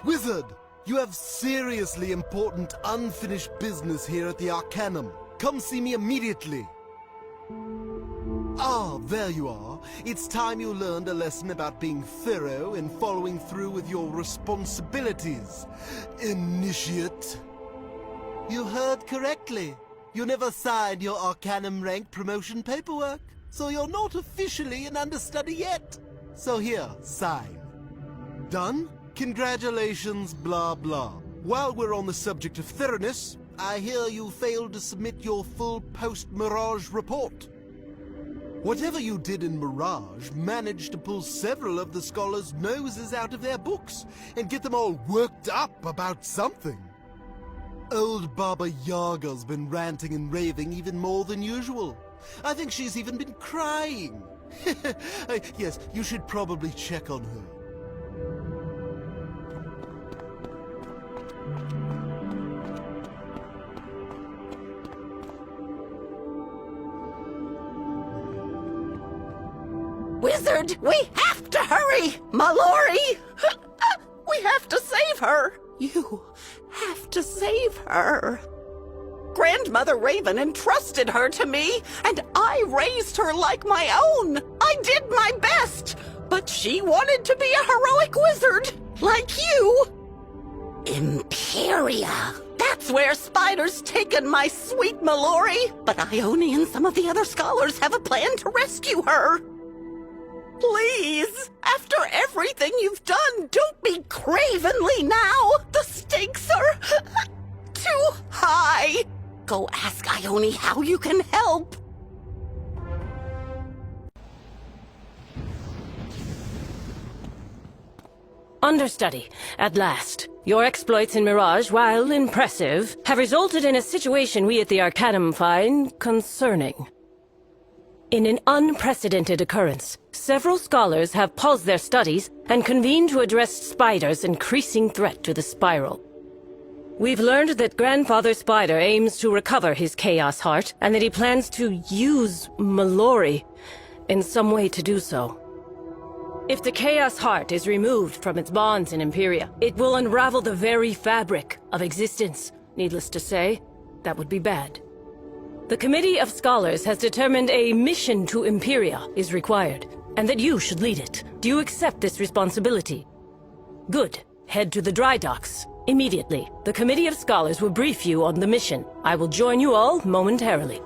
Wizard, you have seriously important unfinished business here at the Arcanum. Come see me immediately. Ah, there you are. It's time you learned a lesson about being thorough and following through with your responsibilities, initiate. You heard correctly. You never signed your Arcanum rank promotion paperwork, so you're not officially an understudy yet. So here, sign. Done? Congratulations, blah blah. While we're on the subject of thoroughness, I hear you failed to submit your full post-Mirage report. Whatever you did in Mirage managed to pull several of the scholars' noses out of their books and get them all worked up about something. Old Baba Yaga's been ranting and raving even more than usual. I think she's even been crying. Yes, you should probably check on her. Wizard, we have to hurry! Mellori! We have to save her! You have to save her. Grandmother Raven entrusted her to me, and I raised her like my own. I did my best, but she wanted to be a heroic wizard, like you. Empyrea. That's where Spider's taken my sweet Mellori, but Ione and some of the other scholars have a plan to rescue her. Please, after everything you've done, don't be cravenly now. The stakes are too high. Go ask Ione how you can help. Understudy, at last. Your exploits in Mirage, while impressive, have resulted in a situation we at the Arcanum find concerning. In an unprecedented occurrence, several scholars have paused their studies and convened to address Spider's increasing threat to the Spiral. We've learned that Grandfather Spider aims to recover his Chaos Heart, and that he plans to use Mellori in some way to do so. If the Chaos Heart is removed from its bonds in Empyrea, it will unravel the very fabric of existence. Needless to say, that would be bad. The Committee of Scholars has determined a mission to Empyrea is required, and that you should lead it. Do you accept this responsibility? Good. Head to the dry docks. Immediately. The Committee of Scholars will brief you on the mission. I will join you all momentarily.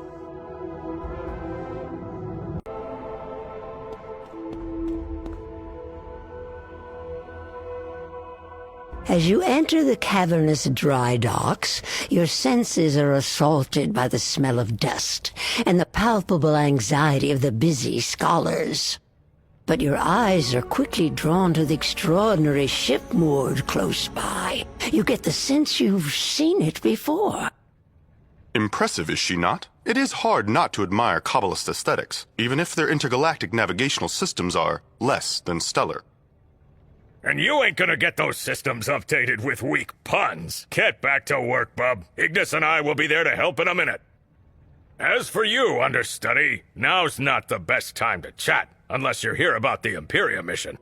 As you enter the cavernous dry docks, your senses are assaulted by the smell of dust and the palpable anxiety of the busy scholars. But your eyes are quickly drawn to the extraordinary ship moored close by. You get the sense you've seen it before. Impressive, is she not? It is hard not to admire Kabbalist aesthetics, even if their intergalactic navigational systems are less than stellar. And you ain't gonna get those systems updated with weak puns. Get back to work, bub. Ignis and I will be there to help in a minute. As for you, understudy, now's not the best time to chat, unless you're here about the Empyrea mission.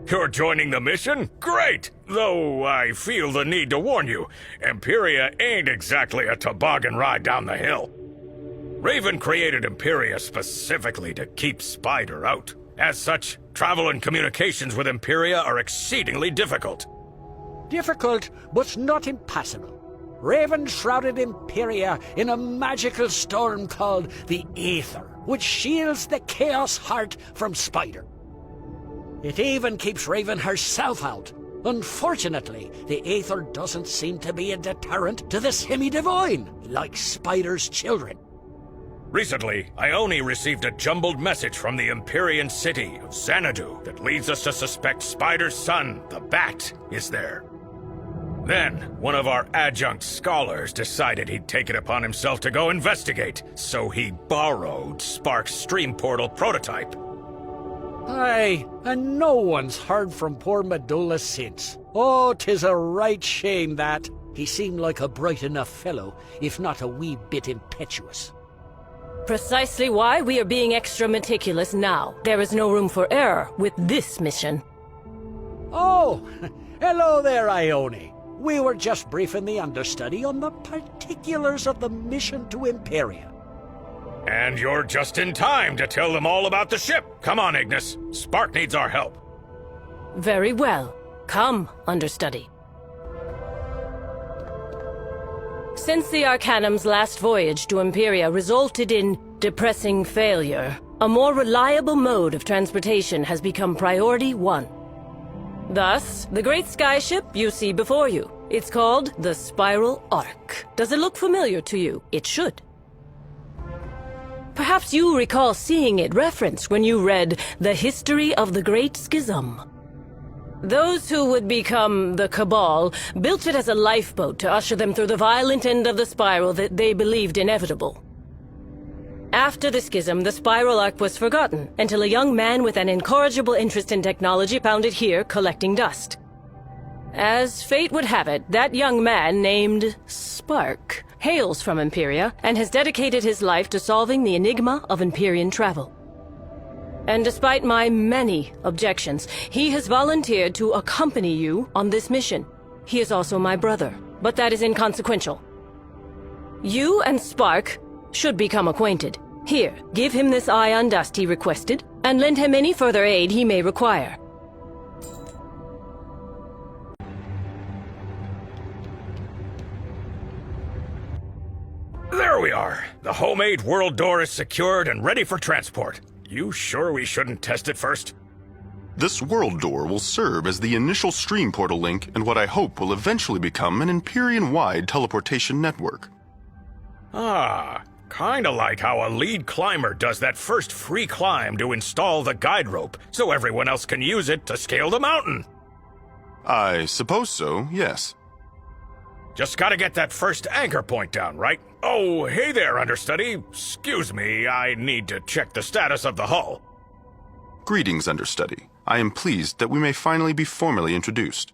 You're joining the mission? Great! Though I feel the need to warn you, Empyrea ain't exactly a toboggan ride down the hill. Raven created Empyrea specifically to keep Spider out. As such, travel and communications with Empyrea are exceedingly difficult. Difficult, but not impossible. Raven shrouded Empyrea in a magical storm called the Aethyr, which shields the Chaos Heart from Spider. It even keeps Raven herself out. Unfortunately, the Aethyr doesn't seem to be a deterrent to the semi-divine, like Spider's children. Recently, Ione received a jumbled message from the Empyrean city of Xanadu that leads us to suspect Spider's son, the Bat, is there. Then, one of our adjunct scholars decided he'd take it upon himself to go investigate, so he borrowed Spark's stream portal prototype. Aye, and no one's heard from poor Medulla since. Oh, 'tis a right shame that. He seemed like a bright enough fellow, if not a wee bit impetuous. Precisely why we are being extra meticulous now. There is no room for error with this mission. Oh, hello there, Ione. We were just briefing the understudy on the particulars of the mission to Empyrea. And you're just in time to tell them all about the ship. Come on, Ignis. Spark needs our help. Very well. Come, understudy. Since the Arcanum's last voyage to Empyrea resulted in depressing failure, a more reliable mode of transportation has become priority 1. Thus, the great skyship you see before you. It's called the Spiral Ark. Does it look familiar to you? It should. Perhaps you recall seeing it referenced when you read The History of the Great Schism. Those who would become the Cabal built it as a lifeboat to usher them through the violent end of the spiral that they believed inevitable. After the schism, the Spiral Ark was forgotten, until a young man with an incorrigible interest in technology found it here collecting dust. As fate would have it, that young man, named Spark, hails from Empyrea and has dedicated his life to solving the enigma of Empyrean travel. And despite my many objections, he has volunteered to accompany you on this mission. He is also my brother, but that is inconsequential. You and Spark should become acquainted. Here, give him this ion dust he requested, and lend him any further aid he may require. There we are. The homemade world door is secured and ready for transport. You sure we shouldn't test it first? This world door will serve as the initial stream portal link and what I hope will eventually become an Empyrean-wide teleportation network. Ah, kinda like how a lead climber does that first free climb to install the guide rope, so everyone else can use it to scale the mountain. I suppose so, yes. Just gotta get that first anchor point down, right? Oh, hey there, understudy. Excuse me, I need to check the status of the hull. Greetings, understudy. I am pleased that we may finally be formally introduced.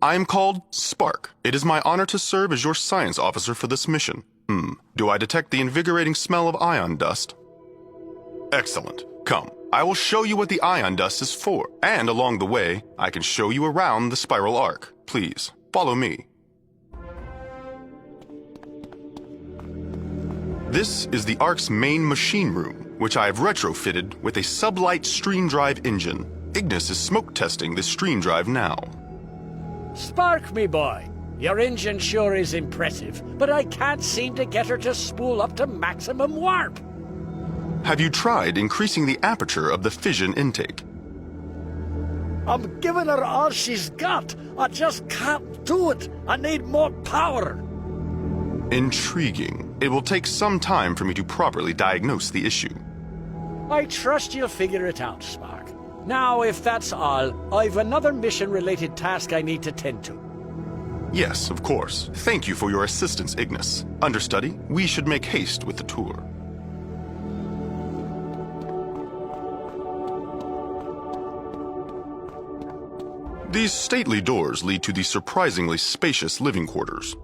I am called Spark. It is my honor to serve as your science officer for this mission. Do I detect the invigorating smell of ion dust? Excellent. Come, I will show you what the ion dust is for, and along the way, I can show you around the Spiral Ark. Please, follow me. This is the Ark's main machine room, which I have retrofitted with a sublight stream drive engine. Ignis is smoke testing the stream drive now. Spark, me boy. Your engine sure is impressive, but I can't seem to get her to spool up to maximum warp. Have you tried increasing the aperture of the fission intake? I'm giving her all she's got. I just can't do it. I need more power. Intriguing. It will take some time for me to properly diagnose the issue. I trust you'll figure it out, Spark. Now, if that's all, I've another mission-related task I need to tend to. Yes, of course. Thank you for your assistance, Ignis. Understudy, we should make haste with the tour. These stately doors lead to the surprisingly spacious living quarters.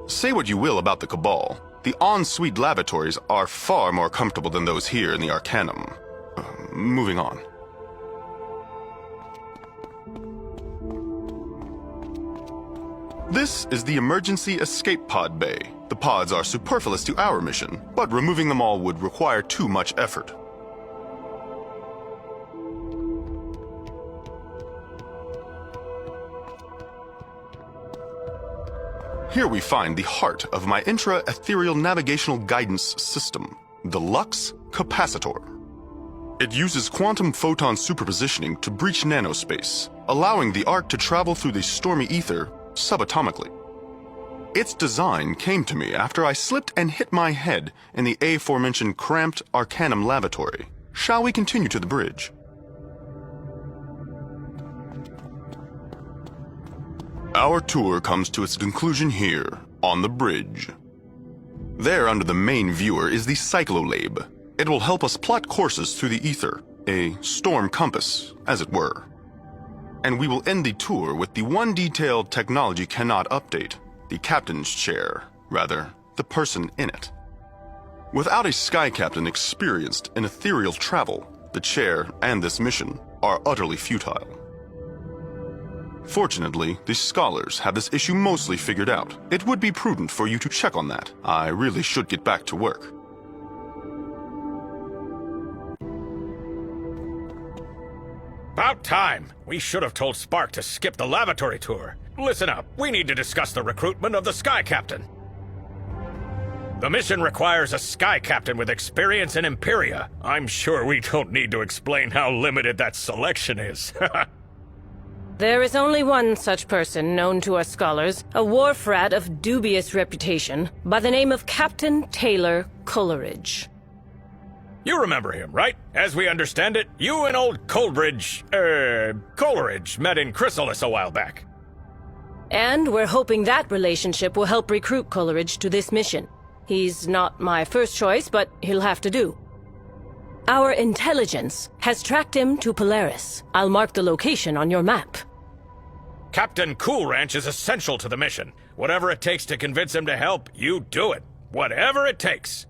Say what you will about the Cabal, the ensuite lavatories are far more comfortable than those here in the Arcanum. Moving on. This is the emergency escape pod bay. The pods are superfluous to our mission, but removing them all would require too much effort. Here we find the heart of my intra-ethereal navigational guidance system, the Lux Capacitor. It uses quantum photon superpositioning to breach nanospace, allowing the Ark to travel through the stormy ether subatomically. Its design came to me after I slipped and hit my head in the aforementioned cramped Arcanum lavatory. Shall we continue to the bridge? Our tour comes to its conclusion here, on the bridge. There under the main viewer is the Cyclolabe. It will help us plot courses through the ether, a storm compass, as it were. And we will end the tour with the one detail technology cannot update, the captain's chair, rather, the person in it. Without a Sky Captain experienced in ethereal travel, the chair and this mission are utterly futile. Fortunately, the scholars have this issue mostly figured out. It would be prudent for you to check on that. I really should get back to work. About time! We should have told Spark to skip the lavatory tour. Listen up, we need to discuss the recruitment of the Sky Captain. The mission requires a Sky Captain with experience in Empyrea. I'm sure we don't need to explain how limited that selection is. There is only one such person known to us scholars, a wharf rat of dubious reputation, by the name of Captain Taylor Coleridge. You remember him, right? As we understand it, you and old Coleridge met in Chrysalis a while back. And we're hoping that relationship will help recruit Coleridge to this mission. He's not my first choice, but he'll have to do. Our intelligence has tracked him to Polaris. I'll mark the location on your map. Captain Cool Ranch is essential to the mission. Whatever it takes to convince him to help, you do it. Whatever it takes.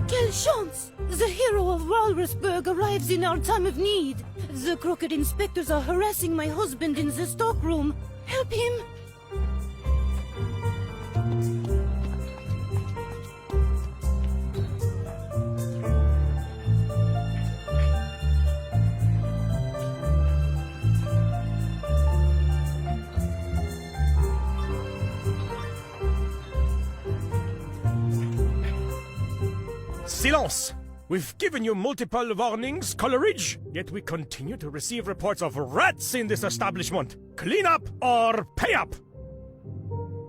Quelle chance! The hero of Walrusburg arrives in our time of need. The crooked inspectors are harassing my husband in the stockroom. Help him! Silence! We've given you multiple warnings, Coleridge, yet we continue to receive reports of rats in this establishment. Clean up or pay up!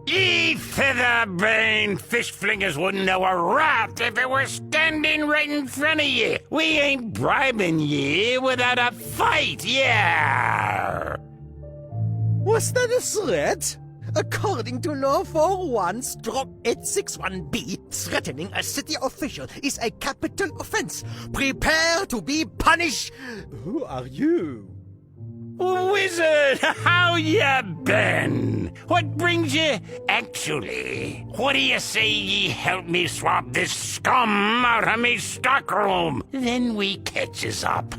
Ye feather-brained fish flingers wouldn't know a rat if it were standing right in front of ye. We ain't bribing ye without a fight, yeah! Was that a threat? According to Law 41-861B, threatening a city official is a capital offense. Prepare to be punished. Who are you? Wizard, how ya been? What brings you? Actually, what do you say ye help me swap this scum out of me stockroom? Then we catches up.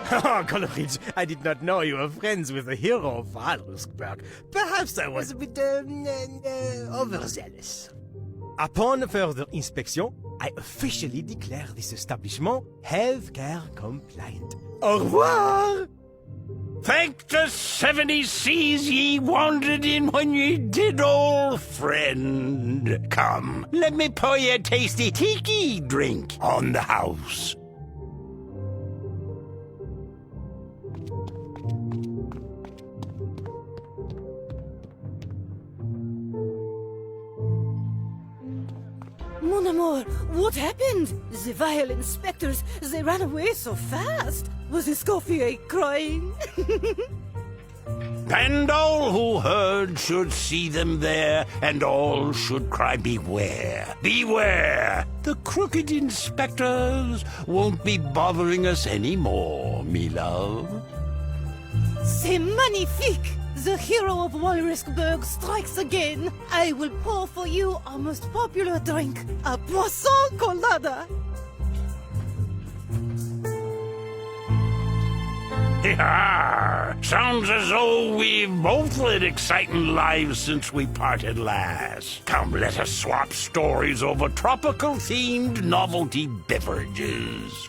Oh, Coleridge, I did not know you were friends with the hero of Walrusburg. Perhaps I was a bit overzealous. Upon further inspection, I officially declare this establishment healthcare compliant. Au revoir! Thank the 70 seas ye wandered in when ye did, old friend. Come, let me pour you a tasty tiki drink on the house. Mon amour, what happened? The vile inspectors, they ran away so fast. Was Escoffier crying? And all who heard should see them there, and all should cry, beware, beware! The crooked inspectors won't be bothering us anymore, me love. C'est magnifique! The hero of Walrusburg strikes again. I will pour for you our most popular drink, a poisson colada. Yeah, sounds as though we've both led exciting lives since we parted last. Come, let us swap stories over tropical-themed novelty beverages.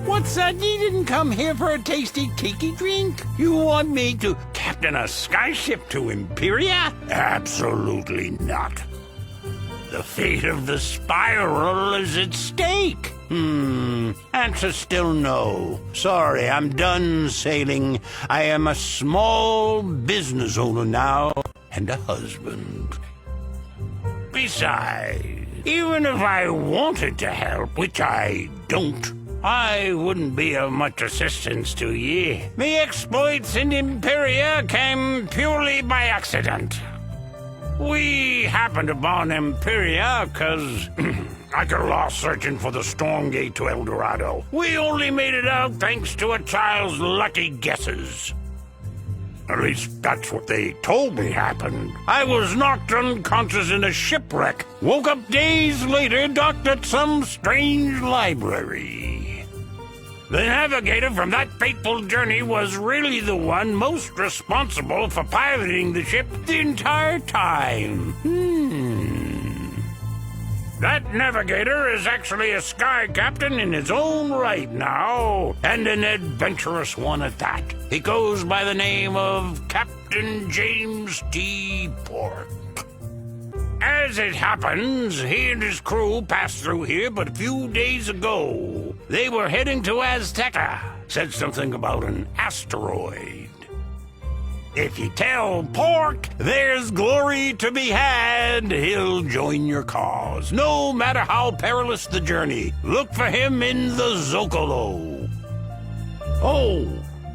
What's that? You didn't come here for a tasty tiki drink? You want me to captain a skyship to Empyrea? Absolutely not. The fate of the spiral is at stake. Answer still no. Sorry, I'm done sailing. I am a small business owner now, and a husband. Besides, even if I wanted to help, which I don't, I wouldn't be of much assistance to ye. Me exploits in Empyrea came purely by accident. We happened upon Empyrea because I got lost searching for the storm gate to El Dorado. We only made it out thanks to a child's lucky guesses. At least that's what they told me happened. I was knocked unconscious in a shipwreck. Woke up days later, docked at some strange library. The navigator from that fateful journey was really the one most responsible for piloting the ship the entire time. That navigator is actually a sky captain in his own right now, and an adventurous one at that. He goes by the name of Captain James T. Pork. As it happens, he and his crew passed through here but a few days ago. They were heading to Azteca. Said something about an asteroid. If you tell Pork there's glory to be had, he'll join your cause, no matter how perilous the journey. Look for him in the Zocalo. Oh,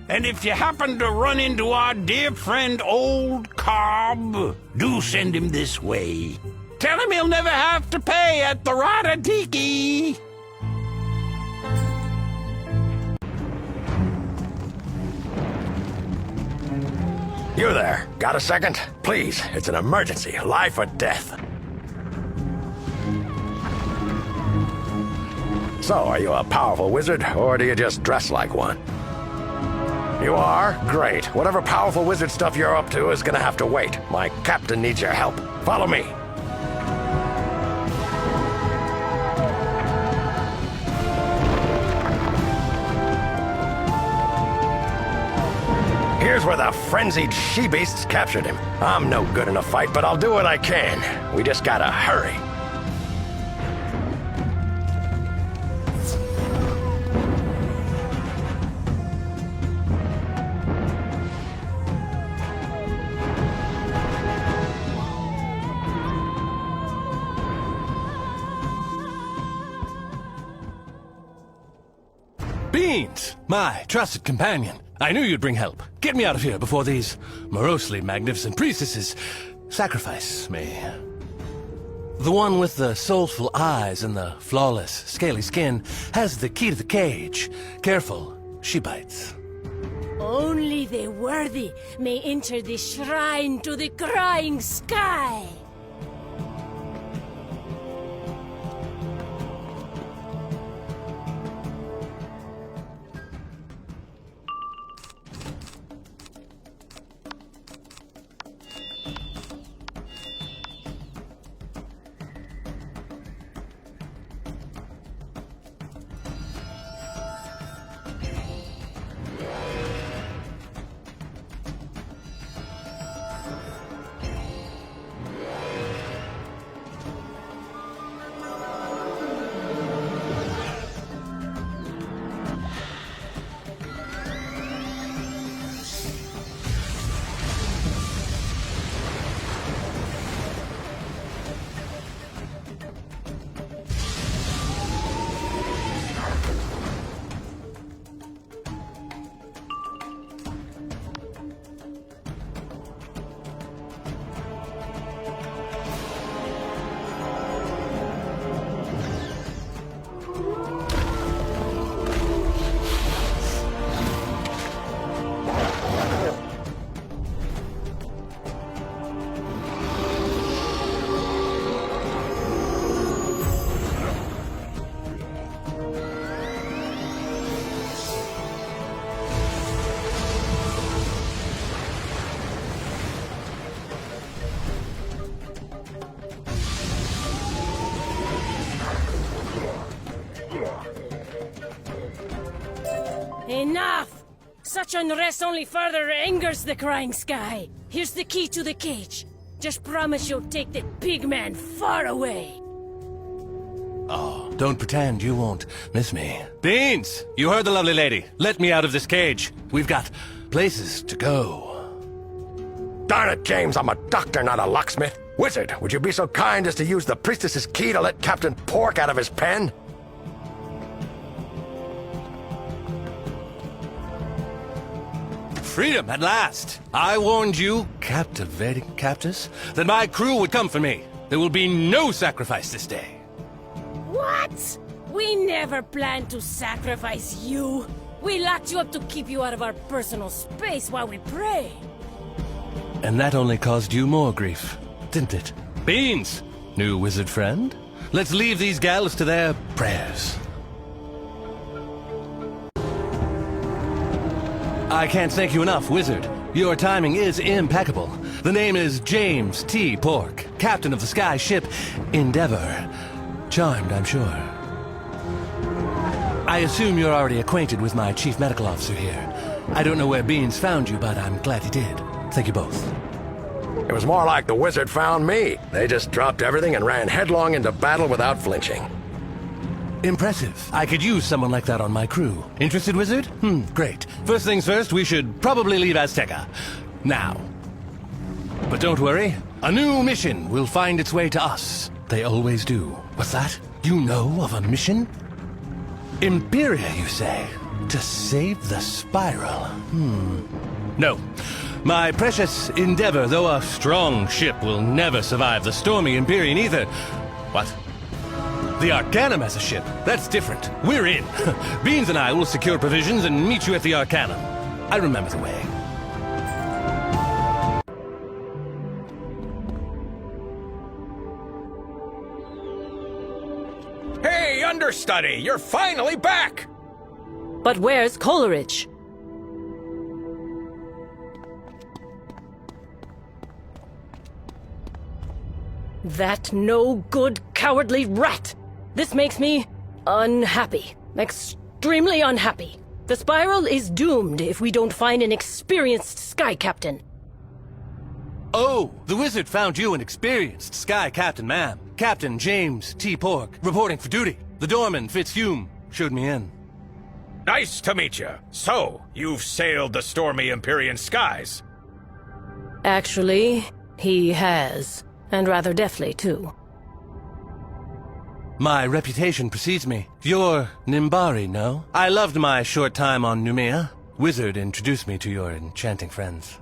and if you happen to run into our dear friend Old Cobb, do send him this way. Tell him he'll never have to pay at the Rada Tiki. You there, got a second? Please, it's an emergency, life or death. So, are you a powerful wizard, or do you just dress like one? You are? Great. Whatever powerful wizard stuff you're up to is gonna have to wait. My captain needs your help. Follow me. Here's where the frenzied she-beasts captured him. I'm no good in a fight, but I'll do what I can. We just gotta hurry. Beans, my trusted companion. I knew you'd bring help. Get me out of here before these morosely magnificent priestesses sacrifice me. The one with the soulful eyes and the flawless, scaly skin has the key to the cage. Careful, she bites. Only the worthy may enter the shrine to the crying sky. Enough! Such unrest only further angers the crying sky. Here's the key to the cage. Just promise you'll take the big man far away. Oh, don't pretend you won't miss me. Beans! You heard the lovely lady. Let me out of this cage. We've got places to go. Darn it, James, I'm a doctor, not a locksmith. Wizard, would you be so kind as to use the priestess's key to let Captain Pork out of his pen? Freedom at last! I warned you, captivating captors, that my crew would come for me. There will be no sacrifice this day. What? We never planned to sacrifice you. We locked you up to keep you out of our personal space while we pray. And that only caused you more grief, didn't it? Beans, new wizard friend. Let's leave these gals to their prayers. I can't thank you enough, wizard. Your timing is impeccable. The name is James T. Pork, captain of the sky ship Endeavor. Charmed, I'm sure. I assume you're already acquainted with my chief medical officer here. I don't know where Beans found you, but I'm glad he did. Thank you both. It was more like the wizard found me. They just dropped everything and ran headlong into battle without flinching. Impressive. I could use someone like that on my crew. Interested, wizard? Great. First things first, we should probably leave Azteca. Now. But don't worry. A new mission will find its way to us. They always do. What's that? You know of a mission? Empyrea, you say? To save the spiral? No. My precious Endeavor, though a strong ship, will never survive the stormy Empyrean ether. What? The Arcanum has a ship. That's different. We're in. Beans and I will secure provisions and meet you at the Arcanum. I remember the way. Hey, understudy! You're finally back! But where's Coleridge? That no-good, cowardly rat! This makes me unhappy. Extremely unhappy. The spiral is doomed if we don't find an experienced sky captain. Oh, the wizard found you an experienced sky captain, ma'am. Captain James T. Pork, reporting for duty. The doorman, Fitzhume, showed me in. Nice to meet you. So, you've sailed the stormy Empyrean skies. Actually, he has. And rather deftly, too. My reputation precedes me. You're Nimbari, no? I loved my short time on Numea. Wizard introduced me to your enchanting friends.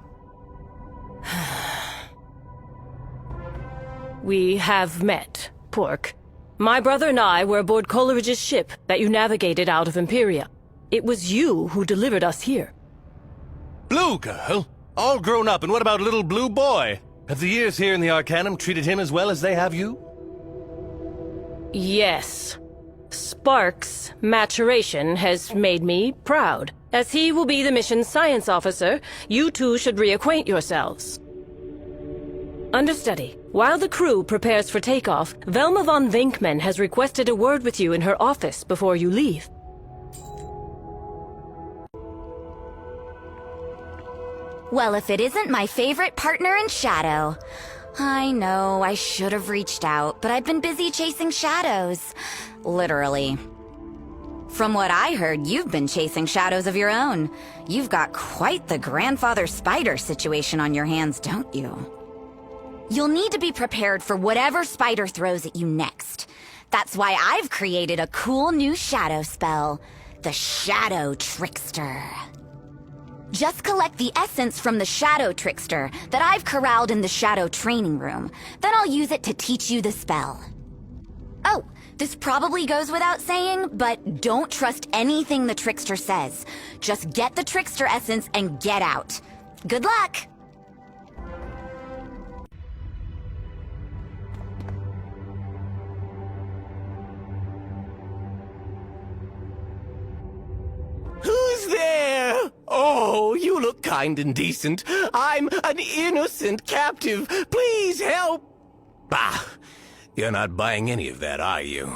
We have met, Pork. My brother and I were aboard Coleridge's ship that you navigated out of Empyrea. It was you who delivered us here. Blue girl? All grown up, and what about little blue boy? Have the years here in the Arcanum treated him as well as they have you? Yes. Spark's maturation has made me proud. As he will be the mission's science officer, you two should reacquaint yourselves. Understudy, while the crew prepares for takeoff, Velma von Venkman has requested a word with you in her office before you leave. Well, if it isn't my favorite partner in Shadow. I know, I should have reached out, but I've been busy chasing shadows. Literally. From what I heard, you've been chasing shadows of your own. You've got quite the grandfather spider situation on your hands, don't you? You'll need to be prepared for whatever spider throws at you next. That's why I've created a cool new shadow spell, the Shadow Trickster. Just collect the essence from the Shadow Trickster that I've corralled in the Shadow Training Room. Then I'll use it to teach you the spell. Oh, this probably goes without saying, but don't trust anything the Trickster says. Just get the Trickster essence and get out. Good luck! Who's there? Oh, you look kind and decent. I'm an innocent captive. Please help. Bah, you're not buying any of that, are you?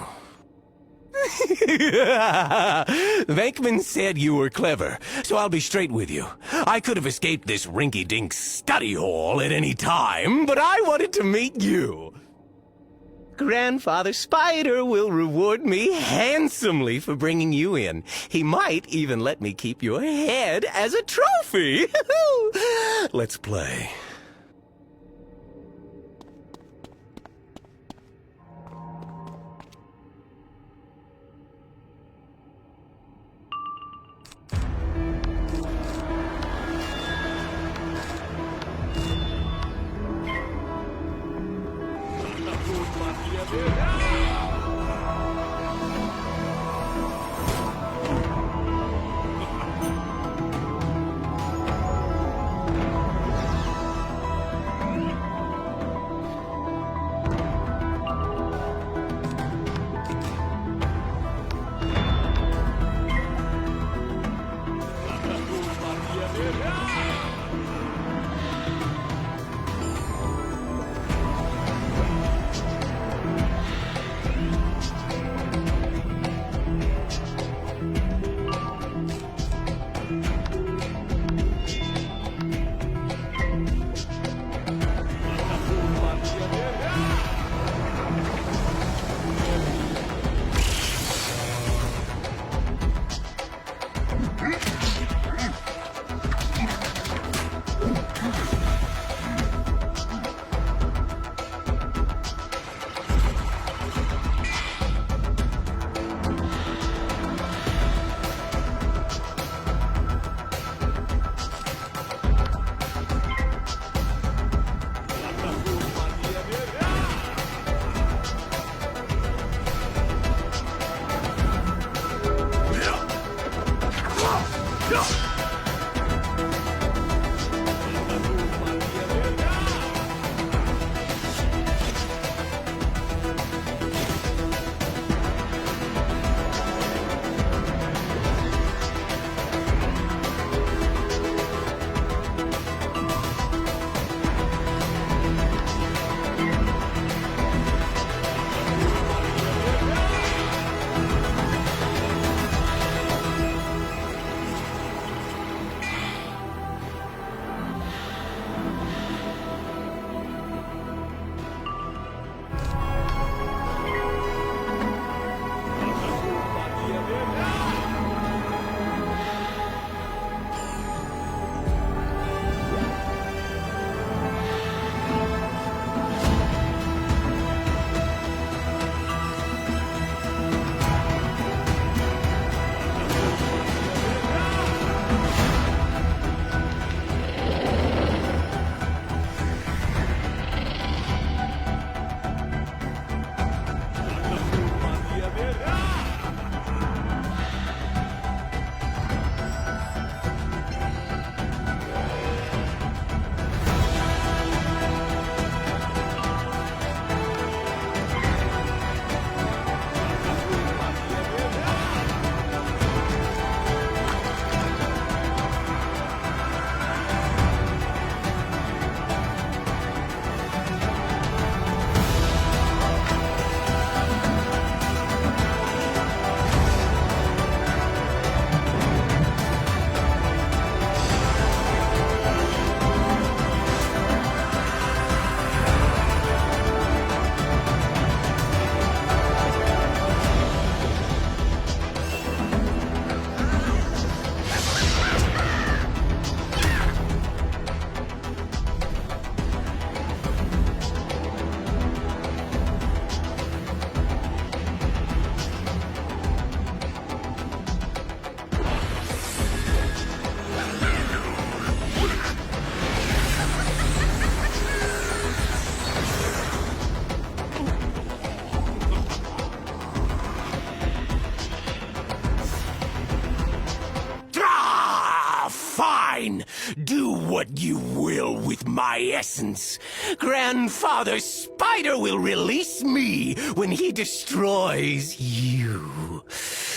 Venkman said you were clever, so I'll be straight with you. I could have escaped this rinky-dink study hall at any time, but I wanted to meet you. Grandfather Spider will reward me handsomely for bringing you in. He might even let me keep your head as a trophy. Let's play. mine. Do what you will with my essence. Grandfather Spider will release me when he destroys you.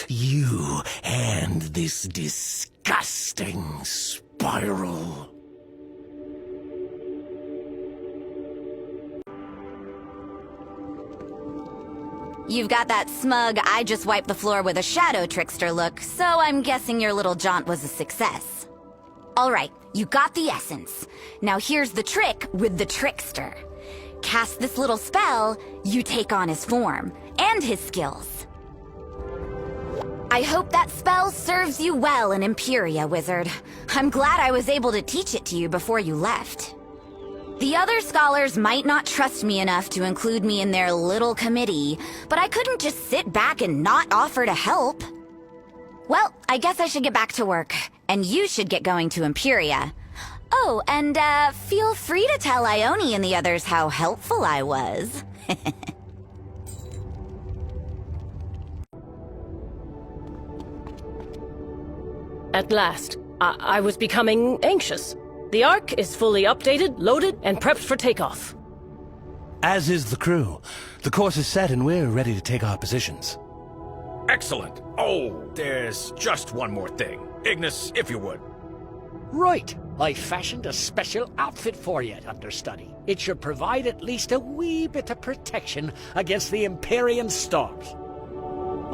You and this disgusting spiral. You've got that smug, I just wiped the floor with a shadow trickster look, so I'm guessing your little jaunt was a success. Alright, you got the essence. Now here's the trick with the trickster. Cast this little spell, you take on his form, and his skills. I hope that spell serves you well in Empyrea, wizard. I'm glad I was able to teach it to you before you left. The other scholars might not trust me enough to include me in their little committee, but I couldn't just sit back and not offer to help. Well, I guess I should get back to work, and you should get going to Empyrea. Oh, and feel free to tell Ione and the others how helpful I was. At last, I was becoming anxious. The Ark is fully updated, loaded, and prepped for takeoff. As is the crew. The course is set and we're ready to take our positions. Excellent. Oh, there's just one more thing. Ignis, if you would. Right. I fashioned a special outfit for you, understudy. It should provide at least a wee bit of protection against the Empyrean storms.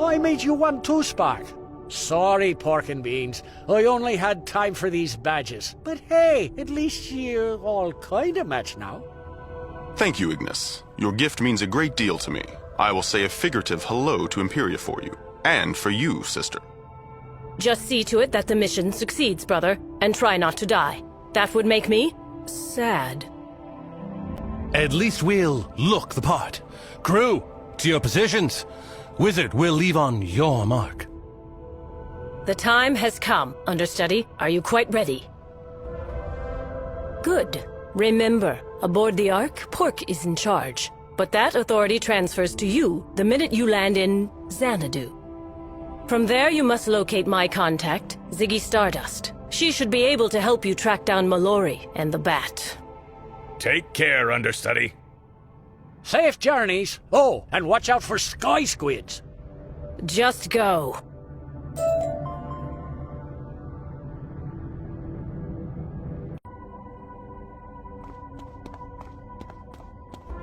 I made you one too, Spark. Sorry, pork and beans. I only had time for these badges. But hey, at least you're all kind of matched now. Thank you, Ignis. Your gift means a great deal to me. I will say a figurative hello to Empyrea for you. And for you, sister. Just see to it that the mission succeeds, brother, and try not to die. That would make me sad. At least we'll look the part. Crew, to your positions. Wizard, we'll leave on your mark. The time has come, understudy. Are you quite ready? Good. Remember, aboard the Ark, Pork is in charge. But that authority transfers to you the minute you land in Xanadu. From there, you must locate my contact, Ziggy Stardust. She should be able to help you track down Mellori and the Bat. Take care, understudy. Safe journeys. Oh, and watch out for sky squids. Just go.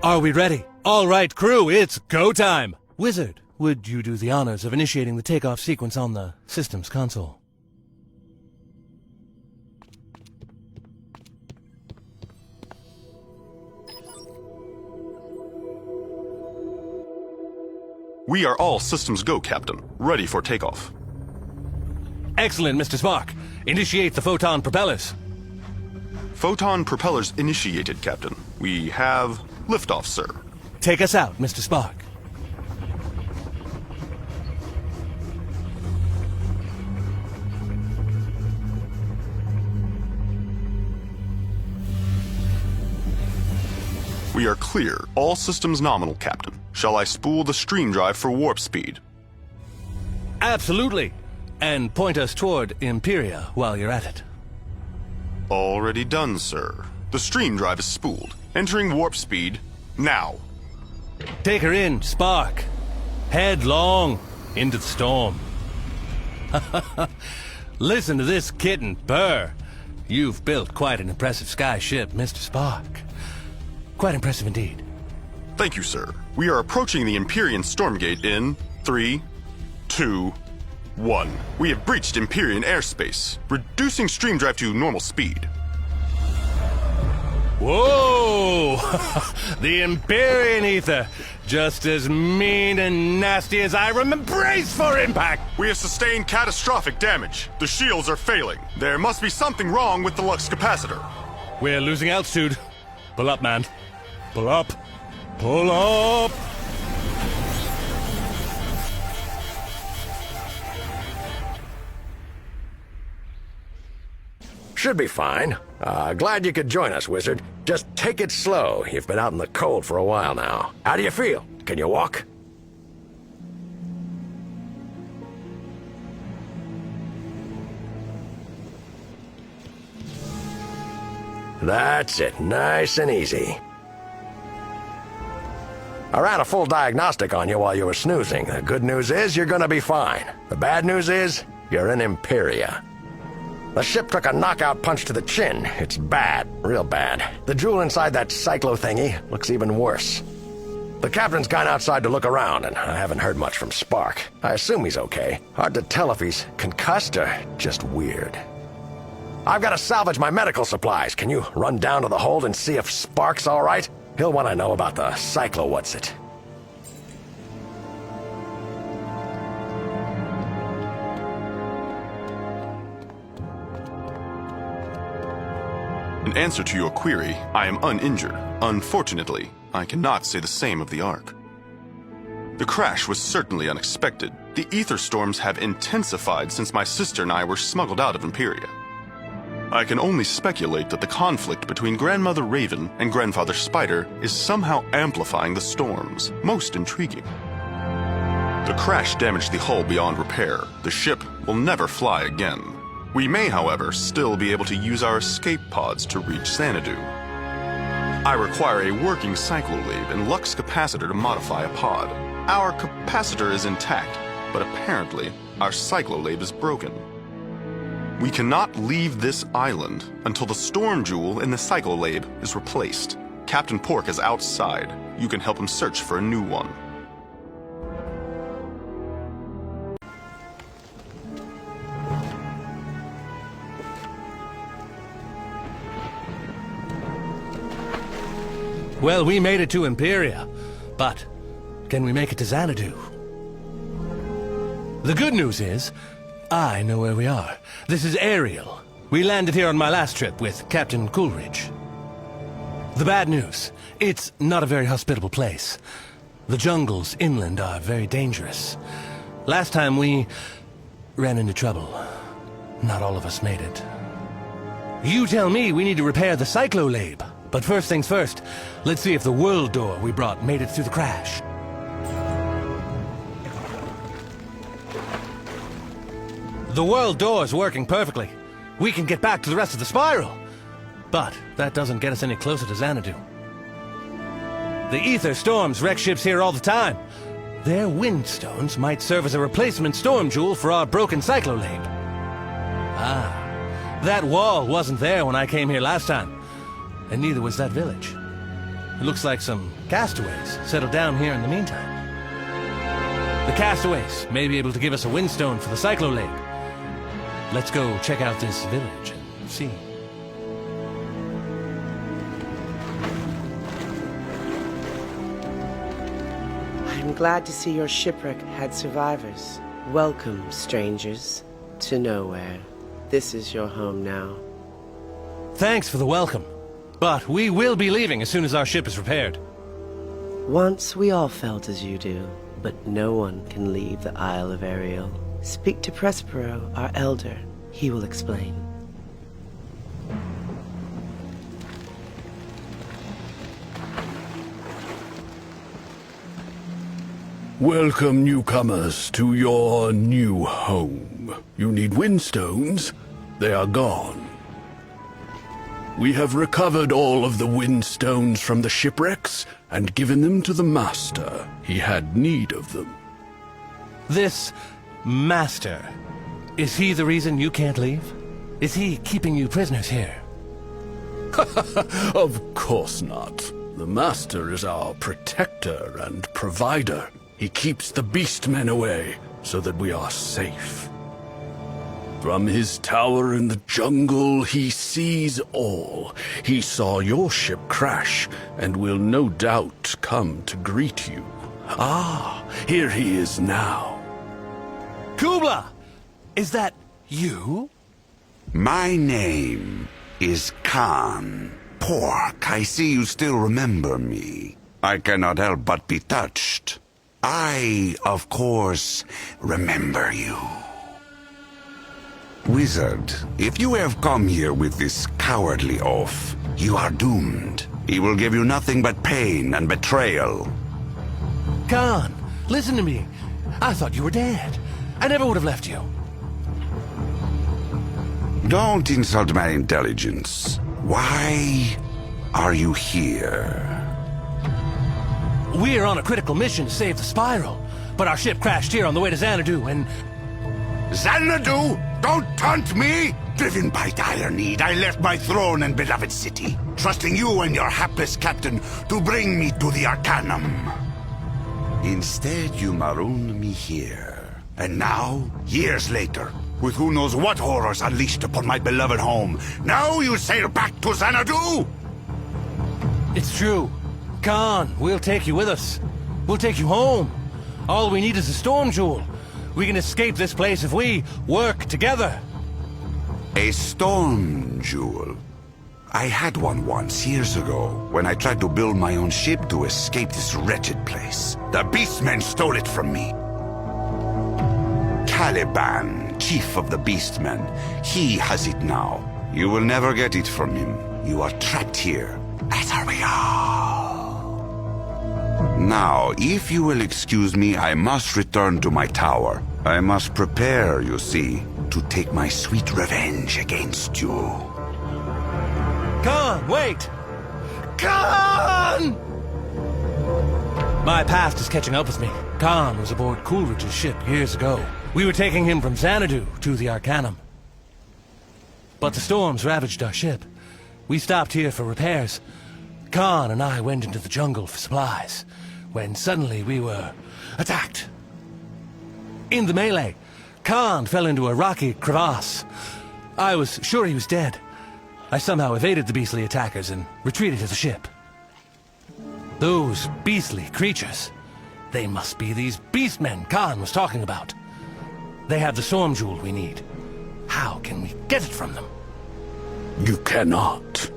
Are we ready? All right, crew, it's go time. Wizard, would you do the honors of initiating the takeoff sequence on the systems console? We are all systems go, Captain. Ready for takeoff. Excellent, Mr. Spock. Initiate the photon propellers. Photon propellers initiated, Captain. We have liftoff, sir. Take us out, Mr. Spock. We are clear. All systems nominal, Captain. Shall I spool the stream drive for warp speed? Absolutely. And point us toward Empyrea while you're at it. Already done, sir. The stream drive is spooled. Entering warp speed now. Take her in, Spark. Headlong into the storm. Listen to this kitten purr. You've built quite an impressive sky ship, Mr. Spark. Quite impressive indeed. Thank you, sir. We are approaching the Empyrean Stormgate in 3, 2, 1. We have breached Empyrean airspace, reducing stream drive to normal speed. Whoa! The Empyrean Aethyr. Just as mean and nasty as I remember. Brace for impact! We have sustained catastrophic damage. The shields are failing. There must be something wrong with the Lux capacitor. We're losing altitude. Pull up, man. Pull up. Pull up! Should be fine. Glad you could join us, Wizard. Just take it slow. You've been out in the cold for a while now. How do you feel? Can you walk? That's it, nice and easy. I ran a full diagnostic on you while you were snoozing. The good news is you're gonna be fine. The bad news is you're in Empyrea. The ship took a knockout punch to the chin. It's bad, real bad. The jewel inside that cyclo thingy looks even worse. The captain's gone outside to look around, and I haven't heard much from Spark. I assume he's okay. Hard to tell if he's concussed or just weird. I've got to salvage my medical supplies. Can you run down to the hold and see if Spark's all right? He'll want to know about the cyclo what's-it. In answer to your query, I am uninjured. Unfortunately, I cannot say the same of the Ark. The crash was certainly unexpected. The Aethyr storms have intensified since my sister and I were smuggled out of Empyrea. I can only speculate that the conflict between Grandmother Raven and Grandfather Spider is somehow amplifying the storms. Most intriguing. The crash damaged the hull beyond repair. The ship will never fly again. We may, however, still be able to use our escape pods to reach Xanadu. I require a working cyclolab and lux capacitor to modify a pod. Our capacitor is intact, but apparently our cyclolab is broken. We cannot leave this island until the storm jewel in the cyclolab is replaced. Captain Pork is outside. You can help him search for a new one. Well, we made it to Empyrea, but can we make it to Xanadu? The good news is, I know where we are. This is Ariel. We landed here on my last trip with Captain Coolidge. The bad news, it's not a very hospitable place. The jungles inland are very dangerous. Last time we ran into trouble. Not all of us made it. You tell me we need to repair the cyclolab. But first things first, let's see if the world door we brought made it through the crash. The world door's working perfectly. We can get back to the rest of the spiral. But that doesn't get us any closer to Xanadu. The Aethyr storms wreck ships here all the time. Their wind stones might serve as a replacement storm jewel for our broken cyclolab. Ah, that wall wasn't there when I came here last time. And neither was that village. It looks like some castaways settled down here in the meantime. The castaways may be able to give us a windstone for the cyclolab. Let's go check out this village and see. I'm glad to see your shipwreck had survivors. Welcome, strangers, to nowhere. This is your home now. Thanks for the welcome. But we will be leaving as soon as our ship is repaired. Once we all felt as you do, but no one can leave the Isle of Ariel. Speak to Prospero, our elder. He will explain. Welcome, newcomers, to your new home. You need windstones? They are gone. We have recovered all of the windstones from the shipwrecks and given them to the Master. He had need of them. This Master, is he the reason you can't leave? Is he keeping you prisoners here? Of course not. The Master is our protector and provider. He keeps the beastmen away so that we are safe. From his tower in the jungle, he sees all. He saw your ship crash and will no doubt come to greet you. Ah, here he is now. Kubla! Is that you? My name is Khan. Pork, I see you still remember me. I cannot help but be touched. I, of course, remember you. Wizard, if you have come here with this cowardly oaf, you are doomed. He will give you nothing but pain and betrayal. Khan, listen to me. I thought you were dead. I never would have left you. Don't insult my intelligence. Why are you here? We're on a critical mission to save the Spiral, but our ship crashed here on the way to Xanadu, and... Xanadu? Don't taunt me! Driven by dire need, I left my throne and beloved city, trusting you and your hapless captain to bring me to the Arcanum. Instead, you marooned me here. And now, years later, with who knows what horrors unleashed upon my beloved home, now you sail back to Xanadu? It's true. Khan, we'll take you with us. We'll take you home. All we need is a storm jewel. We can escape this place if we work together. A storm jewel? I had one once, years ago, when I tried to build my own ship to escape this wretched place. The Beastmen stole it from me. Caliban, chief of the Beastmen, he has it now. You will never get it from him. You are trapped here, as are we all. Now, if you will excuse me, I must return to my tower. I must prepare, you see, to take my sweet revenge against you. Khan, wait! Khan! My past is catching up with me. Khan was aboard Coolidge's ship years ago. We were taking him from Xanadu to the Arcanum. But the storms ravaged our ship. We stopped here for repairs. Khan and I went into the jungle for supplies, when suddenly we were attacked. In the melee, Khan fell into a rocky crevasse. I was sure he was dead. I somehow evaded the beastly attackers and retreated to the ship. Those beastly creatures, they must be these beastmen Khan was talking about. They have the storm jewel we need. How can we get it from them? You cannot.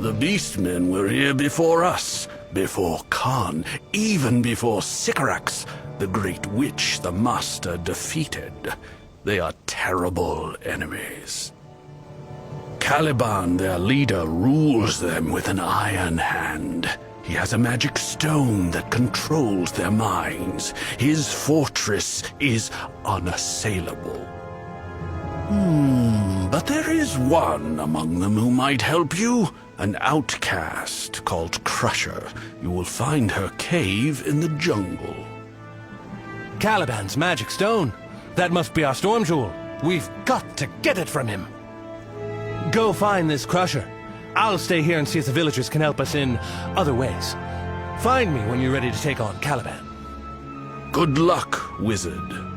The Beastmen were here before us, before Khan, even before Sycorax, the great witch the Master defeated. They are terrible enemies. Caliban, their leader, rules them with an iron hand. He has a magic stone that controls their minds. His fortress is unassailable. But there is one among them who might help you. An outcast called Crusher. You will find her cave in the jungle. Caliban's magic stone. That must be our storm jewel. We've got to get it from him. Go find this Crusher. I'll stay here and see if the villagers can help us in other ways. Find me when you're ready to take on Caliban. Good luck, wizard.